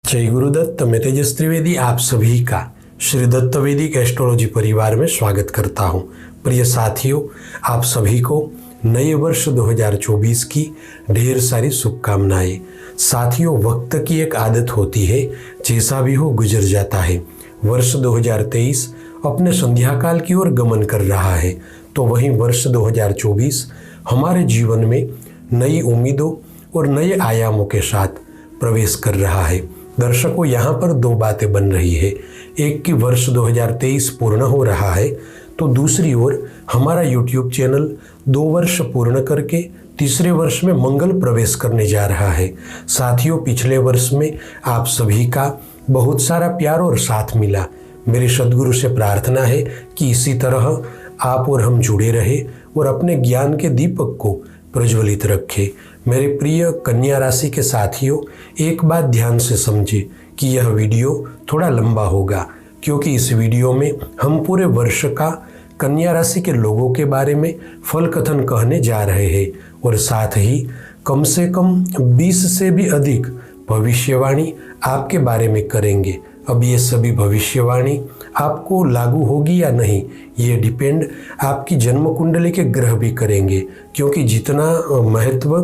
जय गुरुदत्त। मैं तेजस त्रिवेदी आप सभी का श्री दत्त वैदिक एस्ट्रोलॉजी परिवार में स्वागत करता हूं। प्रिय साथियों, आप सभी को नए वर्ष 2024 की ढेर सारी शुभकामनाएं। साथियों, वक्त की एक आदत होती है, जैसा भी हो गुजर जाता है। वर्ष 2023 अपने संध्याकाल की ओर गमन कर रहा है, तो वहीं वर्ष 2024 हमारे जीवन में नई उम्मीदों और नए आयामों के साथ प्रवेश कर रहा है। दर्शकों, यहाँ पर दो बातें बन रही है। एक कि वर्ष 2023 पूर्ण हो रहा है, तो दूसरी ओर हमारा YouTube चैनल 2 वर्ष पूर्ण करके तीसरे वर्ष में मंगल प्रवेश करने जा रहा है। साथियों, पिछले वर्ष में आप सभी का बहुत सारा प्यार और साथ मिला। मेरे सद्गुरु से प्रार्थना है कि इसी तरह आप और हम जुड़े रहे और अपने ज्ञान के दीपक को प्रज्वलित रखे। मेरे प्रिय कन्या राशि के साथियों, एक बात ध्यान से समझे कि यह वीडियो थोड़ा लंबा होगा, क्योंकि इस वीडियो में हम पूरे वर्ष का कन्या राशि के लोगों के बारे में फल कथन कहने जा रहे हैं और साथ ही कम से कम 20 से भी अधिक भविष्यवाणी आपके बारे में करेंगे। अब ये सभी भविष्यवाणी आपको लागू होगी या नहीं, ये डिपेंड आपकी जन्म कुंडली के ग्रह भी करेंगे, क्योंकि जितना महत्व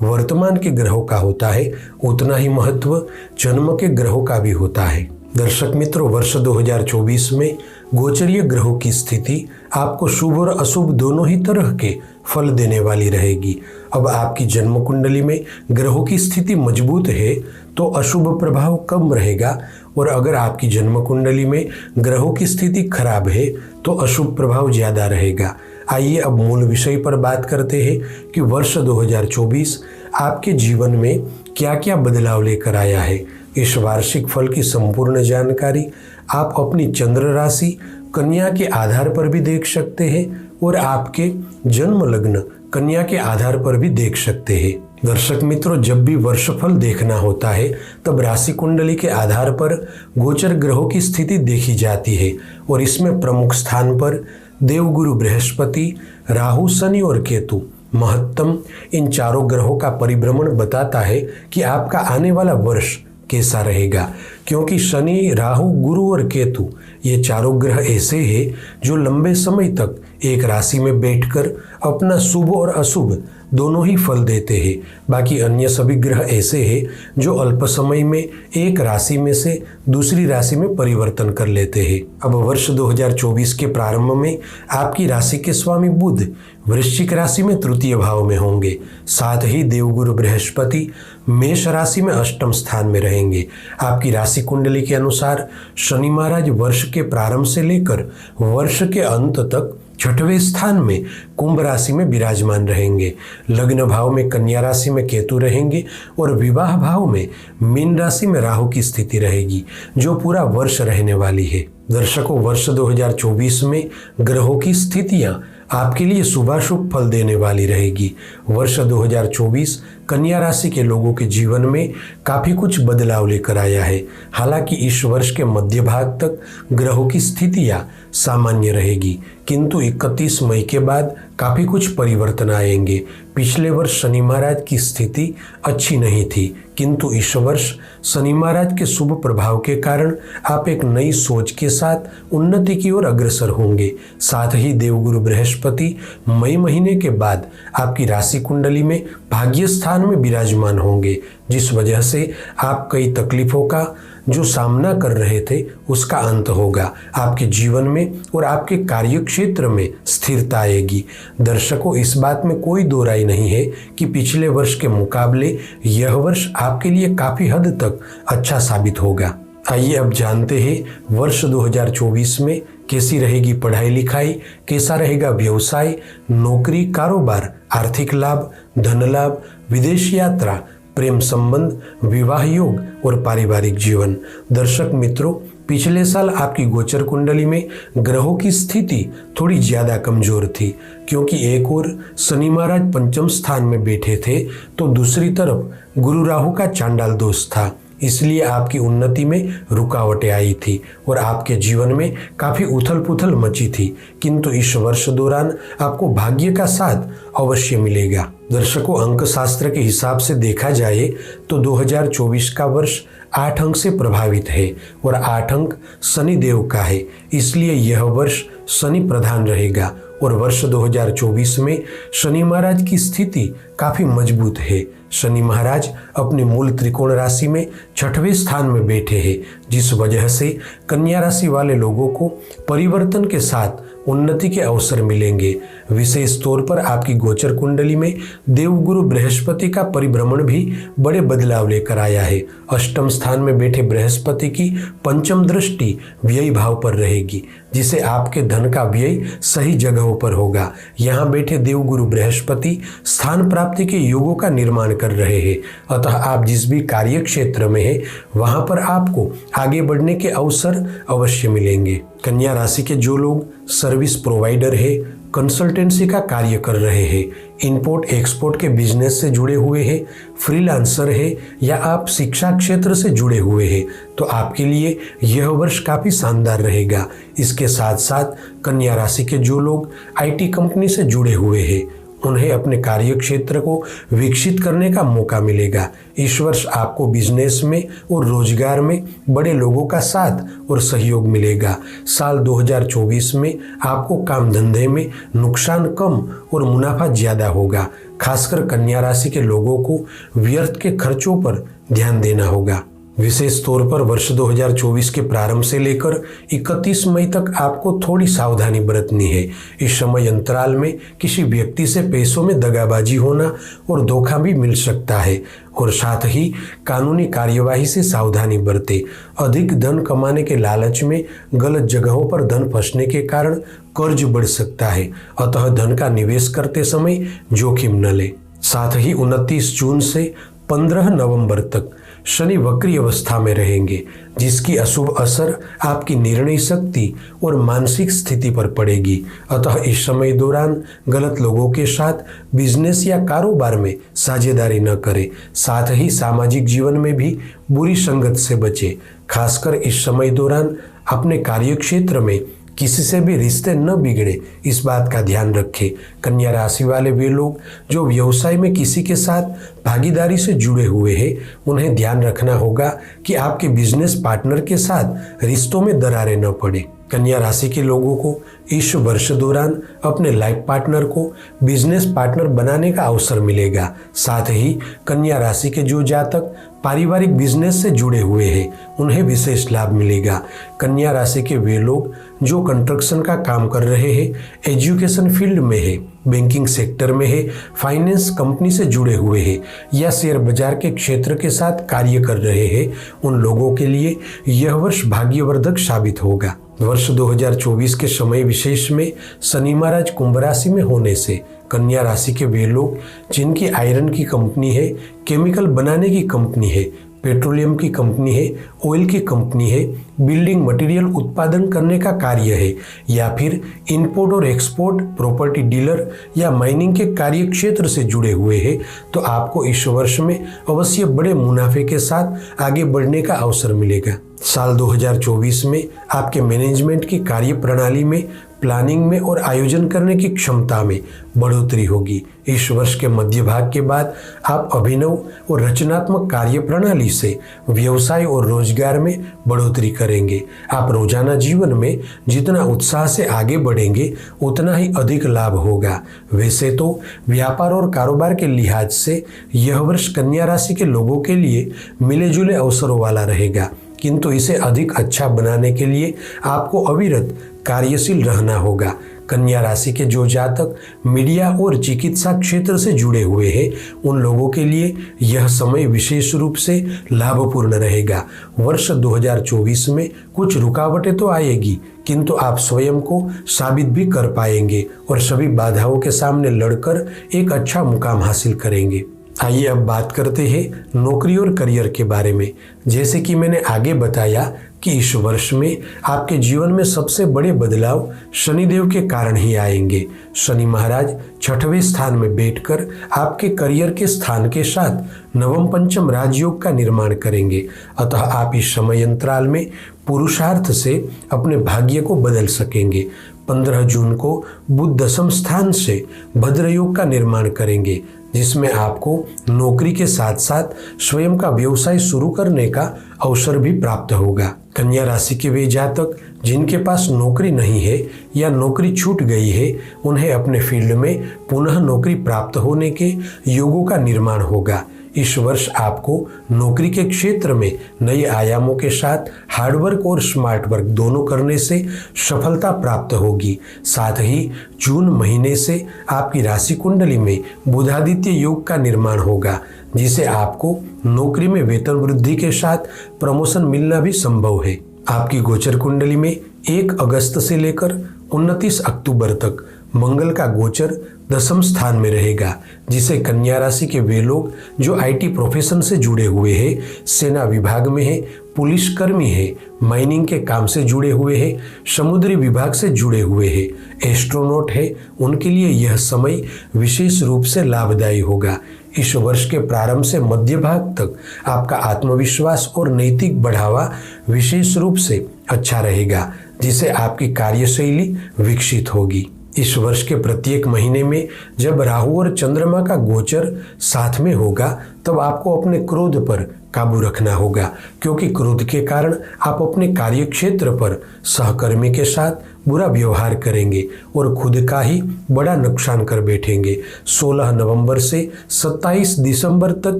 वर्तमान के ग्रहों का होता है, उतना ही महत्व जन्म के ग्रहों का भी होता है। दर्शक मित्रों, वर्ष 2024 में गोचरीय ग्रहों की स्थिति आपको शुभ और अशुभ दोनों ही तरह के फल देने वाली रहेगी। अब आपकी जन्म कुंडली में ग्रहों की स्थिति मजबूत है तो अशुभ प्रभाव कम रहेगा, और अगर आपकी जन्म कुंडली में ग्रहों की स्थिति खराब है तो अशुभ प्रभाव ज़्यादा रहेगा। आइए अब मूल विषय पर बात करते हैं कि वर्ष 2024 आपके जीवन में क्या क्या बदलाव लेकर आया है। इस वार्षिक फल की संपूर्ण जानकारी आप अपनी चंद्र राशि कन्या के आधार पर भी देख सकते हैं और आपके जन्म लग्न कन्या के आधार पर भी देख सकते हैं। दर्शक मित्रों, जब भी वर्षफल देखना होता है तब राशि कुंडली के आधार पर गोचर ग्रहों की स्थिति देखी जाती है, और इसमें प्रमुख स्थान पर देवगुरु बृहस्पति, राहु, शनि और केतु महत्तम इन चारों ग्रहों का परिभ्रमण बताता है कि आपका आने वाला वर्ष कैसा रहेगा। क्योंकि शनि, राहु, गुरु और केतु ये चारों ग्रह ऐसे हैं जो लंबे समय तक एक राशि में बैठकर अपना शुभ और अशुभ दोनों ही फल देते हैं। बाकी अन्य सभी ग्रह ऐसे हैं जो अल्प समय में एक राशि में से दूसरी राशि में परिवर्तन कर लेते हैं। अब वर्ष 2024 के प्रारंभ में आपकी राशि के स्वामी बुध वृश्चिक राशि में तृतीय भाव में होंगे। साथ ही देवगुरु बृहस्पति मेष राशि में अष्टम स्थान में रहेंगे। आपकी राशि कुंडली के अनुसार शनि महाराज वर्ष के प्रारंभ से लेकर वर्ष के अंत तक 6वें स्थान में कुंभ राशि में विराजमान रहेंगे। लग्न भाव में कन्या राशि में केतु रहेंगे और विवाह भाव में मीन राशि में राहु की स्थिति रहेगी, जो पूरा वर्ष रहने वाली है। दर्शकों, वर्ष 2024 में ग्रहों की स्थितियां आपके लिए शुभाशुभ फल देने वाली रहेगी। वर्ष 2024 कन्या राशि के लोगों के जीवन में काफ़ी कुछ बदलाव लेकर आया है। हालांकि इस वर्ष के मध्य भाग तक ग्रहों की स्थितियां सामान्य रहेगी, किंतु 31 मई के बाद काफ़ी कुछ परिवर्तन आएंगे। पिछले वर्ष शनि महाराज की स्थिति अच्छी नहीं थी, किंतु इस वर्ष शनि महाराज के शुभ प्रभाव के कारण आप एक नई सोच के साथ उन्नति की ओर अग्रसर होंगे। साथ ही देवगुरु बृहस्पति मई महीने के बाद आपकी राशि कुंडली में भाग्य स्थान में विराजमान होंगे, जिस वजह से आप कई तकलीफों का जो सामना कर रहे थे उसका अंत होगा। आपके जीवन में और आपके कार्य क्षेत्र में स्थिरता आएगी। दर्शकों, इस बात में कोई दो राय नहीं है कि पिछले वर्ष के मुकाबले यह वर्ष आपके लिए काफ़ी हद तक अच्छा साबित होगा। आइए अब जानते हैं वर्ष 2024 में कैसी रहेगी पढ़ाई लिखाई, कैसा रहेगा व्यवसाय, नौकरी, कारोबार, आर्थिक लाभ, धन लाभ, विदेश यात्रा, प्रेम संबंध, विवाह योग और पारिवारिक जीवन। दर्शक मित्रों, पिछले साल आपकी गोचर कुंडली में ग्रहों की स्थिति थोड़ी ज़्यादा कमजोर थी, क्योंकि एक ओर शनि महाराज पंचम स्थान में बैठे थे तो दूसरी तरफ गुरु राहु का चांडाल दोष था। इसलिए आपकी उन्नति में रुकावटें आई थी और आपके जीवन में काफ़ी उथल पुथल मची थी, किंतु इस वर्ष दौरान आपको भाग्य का साथ अवश्य मिलेगा। दर्शकों, अंक शास्त्र के हिसाब से देखा जाए तो 2024 का वर्ष 8 अंक से प्रभावित है और 8 अंक शनि देव का है, इसलिए यह वर्ष शनि प्रधान रहेगा और वर्ष 2024 में शनि महाराज की स्थिति काफी मजबूत है। शनि महाराज अपने मूल त्रिकोण राशि में 6वें स्थान में बैठे हैं, जिस वजह से कन्या राशि वाले लोगों को परिवर्तन के साथ उन्नति के अवसर मिलेंगे। विशेष तौर पर आपकी गोचर कुंडली में देवगुरु बृहस्पति का परिभ्रमण भी बड़े बदलाव लेकर आया है। अष्टम स्थान में बैठे बृहस्पति की पंचम दृष्टि व्यय भाव पर रहेगी, जिसे आपके धन का व्यय सही जगहों पर होगा। यहाँ बैठे देवगुरु बृहस्पति स्थान प्राप्ति के योगों का निर्माण कर रहे हैं, अतः आप जिस भी कार्य क्षेत्र में हैं वहां पर आपको आगे बढ़ने के अवसर अवश्य मिलेंगे। कन्या राशि के जो लोग सर्विस प्रोवाइडर है, कंसल्टेंसी का कार्य कर रहे हैं, इंपोर्ट एक्सपोर्ट के बिजनेस से जुड़े हुए हैं, फ्रीलांसर है या आप शिक्षा क्षेत्र से जुड़े हुए हैं, तो आपके लिए यह वर्ष काफ़ी शानदार रहेगा। इसके साथ साथ कन्या राशि के जो लोग आईटी कंपनी से जुड़े हुए हैं, उन्हें अपने कार्य क्षेत्र को विकसित करने का मौका मिलेगा। इस वर्ष आपको बिजनेस में और रोजगार में बड़े लोगों का साथ और सहयोग मिलेगा। साल 2024 में आपको काम धंधे में नुकसान कम और मुनाफा ज्यादा होगा। खासकर कन्या राशि के लोगों को व्यर्थ के खर्चों पर ध्यान देना होगा। विशेष तौर पर वर्ष 2024 के प्रारंभ से लेकर 31 मई तक आपको थोड़ी सावधानी बरतनी है। इस समय अंतराल में किसी व्यक्ति से पैसों में दगाबाजी होना और धोखा भी मिल सकता है और साथ ही कानूनी कार्यवाही से सावधानी बरते। अधिक धन कमाने के लालच में गलत जगहों पर धन फंसने के कारण कर्ज बढ़ सकता है, अतः धन का निवेश करते समय जोखिम न ले। साथ ही 29 जून से 15 नवंबर तक शनि वक्री अवस्था में रहेंगे, जिसकी अशुभ असर आपकी निर्णय शक्ति और मानसिक स्थिति पर पड़ेगी। अतः इस समय दौरान गलत लोगों के साथ बिजनेस या कारोबार में साझेदारी न करें। साथ ही सामाजिक जीवन में भी बुरी संगत से बचें। खासकर इस समय दौरान अपने कार्य क्षेत्र में किसी से भी रिश्ते न बिगड़े, इस बात का ध्यान रखें। कन्या राशि वाले वे लोग जो व्यवसाय में किसी के साथ भागीदारी से जुड़े हुए हैं, उन्हें ध्यान रखना होगा कि आपके बिजनेस पार्टनर के साथ रिश्तों में दरारें न पड़े। कन्या राशि के लोगों को इस वर्ष दौरान अपने लाइफ पार्टनर को बिजनेस पार्टनर बनाने का अवसर मिलेगा। साथ ही कन्या राशि के जो जातक पारिवारिक बिजनेस से जुड़े हुए हैं, उन्हें विशेष लाभ मिलेगा। कन्या राशि के वे लोग जो कंस्ट्रक्शन का काम कर रहे हैं, एजुकेशन फील्ड में है, बैंकिंग सेक्टर में है, फाइनेंस कंपनी से जुड़े हुए हैं या शेयर बाजार के क्षेत्र के साथ कार्य कर रहे हैं, उन लोगों के लिए यह वर्ष भाग्यवर्धक साबित होगा। वर्ष 2024 के समय विशेष में शनि महाराज कुंभ राशि में होने से कन्या राशि के वे लोग जिनकी आयरन की कंपनी है, केमिकल बनाने की कंपनी है, पेट्रोलियम की कंपनी है, ऑयल की कंपनी है, बिल्डिंग मटेरियल उत्पादन करने का कार्य है या फिर इंपोर्ट और एक्सपोर्ट, प्रॉपर्टी डीलर या माइनिंग के कार्य क्षेत्र से जुड़े हुए हैं, तो आपको इस वर्ष में अवश्य बड़े मुनाफे के साथ आगे बढ़ने का अवसर मिलेगा। साल 2024 में आपके मैनेजमेंट की कार्य प्रणाली में, प्लानिंग में और आयोजन करने की क्षमता में बढ़ोतरी होगी। इस वर्ष के मध्य भाग के बाद आप अभिनव और रचनात्मक कार्य प्रणाली से व्यवसाय और रोजगार में बढ़ोतरी करेंगे। आप रोजाना जीवन में जितना उत्साह से आगे बढ़ेंगे, उतना ही अधिक लाभ होगा। वैसे तो व्यापार और कारोबार के लिहाज से यह वर्ष कन्या राशि के लोगों के लिए मिले जुले अवसरों वाला रहेगा, किंतु इसे अधिक अच्छा बनाने के लिए आपको अविरत कार्यशील रहना होगा। कन्या राशि के जो जातक मीडिया और चिकित्सा क्षेत्र से जुड़े हुए हैं, उन लोगों के लिए यह समय विशेष रूप से लाभपूर्ण रहेगा। वर्ष 2024 में कुछ रुकावटें तो आएगी, किंतु आप स्वयं को साबित भी कर पाएंगे और सभी बाधाओं के सामने लड़कर एक अच्छा मुकाम हासिल करेंगे। आइए अब बात करते हैं नौकरी और करियर के बारे में। जैसे कि मैंने आगे बताया कि इस वर्ष में आपके जीवन में सबसे बड़े बदलाव शनिदेव के कारण ही आएंगे। शनि महाराज 6वें स्थान में बैठकर आपके करियर के स्थान के साथ नवम पंचम राजयोग का निर्माण करेंगे, अतः आप इस समय अंतराल में पुरुषार्थ से अपने भाग्य को बदल सकेंगे। 15 जून को बुध 10वें स्थान से भद्र योग का निर्माण करेंगे, जिसमें आपको नौकरी के साथ साथ स्वयं का व्यवसाय शुरू करने का अवसर भी प्राप्त होगा। कन्या राशि के वे जातक जिनके पास नौकरी नहीं है या नौकरी छूट गई है, उन्हें अपने फील्ड में पुनः नौकरी प्राप्त होने के योगों का निर्माण होगा। इस वर्ष आपको नौकरी के क्षेत्र में नए आयामों के साथ हार्डवर्क और स्मार्ट वर्क दोनों करने से सफलता प्राप्त होगी। साथ ही जून महीने से आपकी राशि कुंडली में बुधादित्य योग का निर्माण होगा, जिसे आपको नौकरी में वेतन वृद्धि के साथ प्रमोशन मिलना भी संभव है। आपकी गोचर कुंडली में 1 अगस्त से लेकर 29 अक्टूबर तक मंगल का गोचर 10वें स्थान में रहेगा, जिसे कन्या राशि के वे लोग जो आईटी प्रोफेशन से जुड़े हुए हैं, सेना विभाग में है, पुलिस कर्मी है, माइनिंग के काम से जुड़े हुए हैं, समुद्री विभाग से जुड़े हुए हैं, एस्ट्रोनॉट है, उनके लिए यह समय विशेष रूप से लाभदायी होगा। इस वर्ष के प्रारंभ से मध्य भाग तक आपका आत्मविश्वास और नैतिक बढ़ावा विशेष रूप से अच्छा रहेगा, जिसे आपकी कार्यशैली विकसित होगी। इस वर्ष के प्रत्येक महीने में जब राहु और चंद्रमा का गोचर साथ में होगा, तब आपको अपने क्रोध पर काबू रखना होगा, क्योंकि क्रोध के कारण आप अपने कार्य क्षेत्र पर सहकर्मी के साथ बुरा व्यवहार करेंगे और खुद का ही बड़ा नुकसान कर बैठेंगे। 16 नवंबर से 27 दिसंबर तक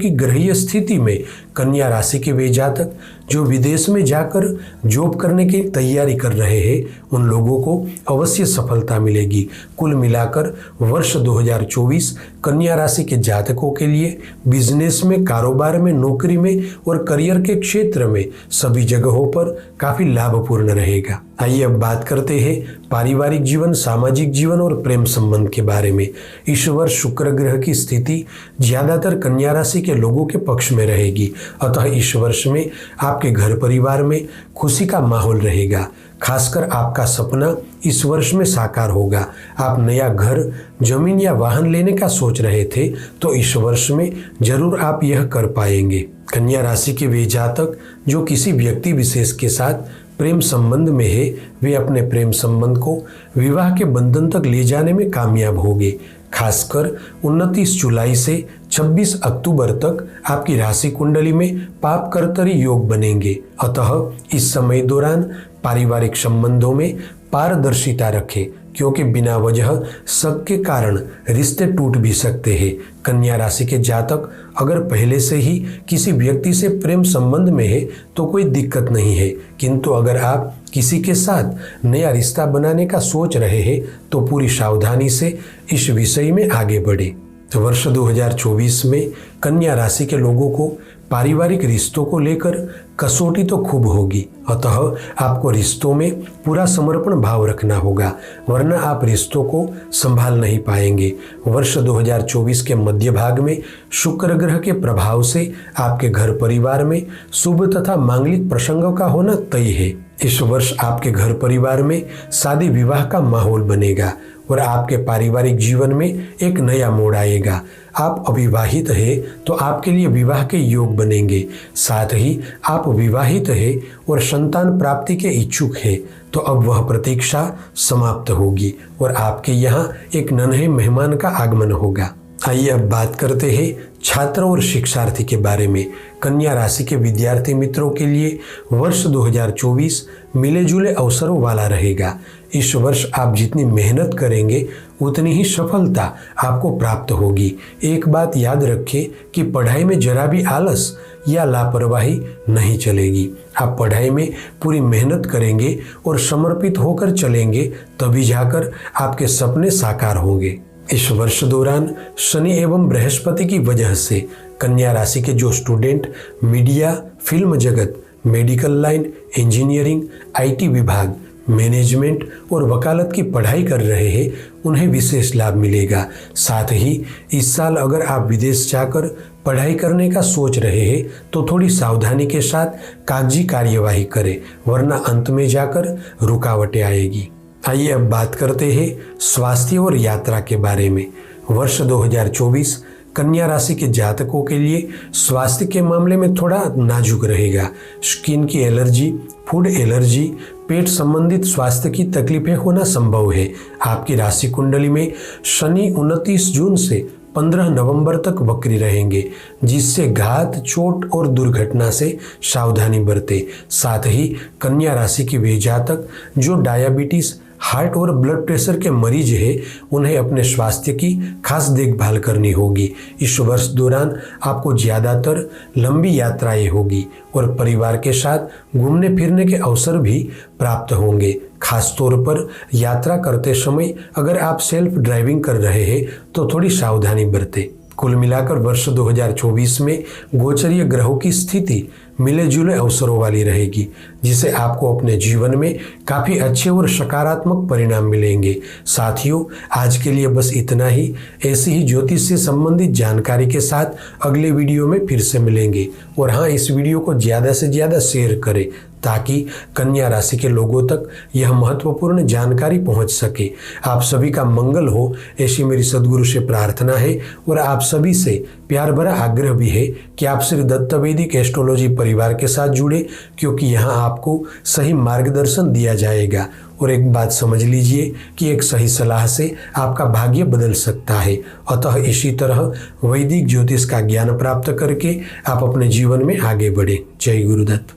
की ग्रहीय स्थिति में कन्या राशि के वे जातक जो विदेश में जाकर जॉब करने की तैयारी कर रहे हैं, उन लोगों को अवश्य सफलता मिलेगी। कुल मिलाकर वर्ष 2024 कन्या राशि के जातकों के लिए बिजनेस में, कारोबार में, नौकरी में और करियर के क्षेत्र में सभी जगहों पर काफी लाभपूर्ण रहेगा। आइए अब बात करते हैं पारिवारिक जीवन, सामाजिक जीवन और प्रेम संबंध के बारे में। इस वर्ष शुक्र ग्रह की स्थिति ज्यादातर कन्या राशि के लोगों के पक्ष में रहेगी, अतः इस वर्ष में आपके घर परिवार में खुशी का माहौल रहेगा। खासकर आपका सपना इस वर्ष में साकार होगा। आप नया घर, जमीन या वाहन लेने का सोच रहे थे, तो इस वर्ष में जरूर आप यह कर पाएंगे। कन्या राशि के वे जातक जो किसी व्यक्ति विशेष के साथ प्रेम संबंध में है, वे अपने प्रेम संबंध को विवाह के बंधन तक ले जाने में कामयाब होंगे। खासकर 29 जुलाई से 26 अक्टूबर तक आपकी राशि कुंडली में पाप कर्तरी योग बनेंगे, अतः इस समय दौरान पारिवारिक संबंधों में पारदर्शिता रखें, क्योंकि बिना वजह शक के कारण रिश्ते टूट भी सकते हैं। कन्या राशि के जातक अगर पहले से ही किसी व्यक्ति से प्रेम संबंध में है तो कोई दिक्कत नहीं है, किंतु अगर आप किसी के साथ नया रिश्ता बनाने का सोच रहे हैं तो पूरी सावधानी से इस विषय में आगे बढ़े। तो वर्ष 2024 में कन्या राशि के लोगों को पारिवारिक रिश्तों को लेकर कसौटी तो खूब होगी, अतः आपको रिश्तों में पूरा समर्पण भाव रखना होगा, वरना आप रिश्तों को संभाल नहीं पाएंगे। वर्ष 2024 के मध्य भाग में शुक्र ग्रह के प्रभाव से आपके घर परिवार में शुभ तथा मांगलिक प्रसंगों का होना तय है। इस वर्ष आपके घर परिवार में शादी विवाह का माहौल बनेगा और आपके पारिवारिक जीवन में एक नया मोड़ आएगा। आप अविवाहित हैं तो आपके लिए विवाह के योग बनेंगे। साथ ही आप विवाहित हैं और संतान प्राप्ति के इच्छुक हैं तो अब वह प्रतीक्षा समाप्त होगी और आपके यहाँ एक नन्हे मेहमान का आगमन होगा। आइए अब बात करते हैं छात्र और शिक्षार्थी के बारे में। कन्या राशि के विद्यार्थी मित्रों के लिए वर्ष 2024 मिले जुले अवसरों वाला रहेगा। इस वर्ष आप जितनी मेहनत करेंगे उतनी ही सफलता आपको प्राप्त होगी। एक बात याद रखें कि पढ़ाई में जरा भी आलस या लापरवाही नहीं चलेगी। आप पढ़ाई में पूरी मेहनत करेंगे और समर्पित होकर चलेंगे, तभी जाकर आपके सपने साकार होंगे। इस वर्ष दौरान शनि एवं बृहस्पति की वजह से कन्या राशि के जो स्टूडेंट मीडिया, फिल्म जगत, मेडिकल लाइन, इंजीनियरिंग, आईटी विभाग, मैनेजमेंट और वकालत की पढ़ाई कर रहे हैं, उन्हें विशेष लाभ मिलेगा। साथ ही इस साल अगर आप विदेश जाकर पढ़ाई करने का सोच रहे हैं तो थोड़ी सावधानी के साथ कागजी कार्यवाही करें, वरना अंत में जाकर रुकावटें आएगी। आइए अब बात करते हैं स्वास्थ्य और यात्रा के बारे में। वर्ष 2024 कन्या राशि के जातकों के लिए स्वास्थ्य के मामले में थोड़ा नाजुक रहेगा। स्किन की एलर्जी, फूड एलर्जी, पेट संबंधित स्वास्थ्य की तकलीफें होना संभव है। आपकी राशि कुंडली में शनि 29 जून से 15 नवंबर तक वक्री रहेंगे, जिससे घात, चोट और दुर्घटना से सावधानी बरतें। साथ ही कन्या राशि के वे जातक जो डायबिटीज, हार्ट और ब्लड प्रेशर के मरीज हैं, उन्हें अपने स्वास्थ्य की खास देखभाल करनी होगी। इस वर्ष दौरान आपको ज़्यादातर लंबी यात्राएं होगी और परिवार के साथ घूमने फिरने के अवसर भी प्राप्त होंगे। खास तौर पर यात्रा करते समय अगर आप सेल्फ ड्राइविंग कर रहे हैं तो थोड़ी सावधानी बरतें। कुल मिलाकर वर्ष 2024 में गोचरीय ग्रहों की स्थिति मिले जुले अवसरों वाली रहेगी, जिसे आपको अपने जीवन में काफ़ी अच्छे और सकारात्मक परिणाम मिलेंगे। साथियों, आज के लिए बस इतना ही। ऐसी ही ज्योतिष से संबंधित जानकारी के साथ अगले वीडियो में फिर से मिलेंगे। और हाँ, इस वीडियो को ज़्यादा से ज़्यादा शेयर करें ताकि कन्या राशि के लोगों तक यह महत्वपूर्ण जानकारी पहुंच सके। आप सभी का मंगल हो, ऐसी मेरी सद्गुरु से प्रार्थना है। और आप सभी से प्यार भरा आग्रह भी है कि आप श्री दत्त वैदिक एस्ट्रोलॉजी परिवार के साथ जुड़े, क्योंकि यहाँ आपको सही मार्गदर्शन दिया जाएगा। और एक बात समझ लीजिए कि एक सही सलाह से आपका भाग्य बदल सकता है। अतः इसी तरह वैदिक ज्योतिष का ज्ञान प्राप्त करके आप अपने जीवन में आगे बढ़े। जय गुरुदत्त।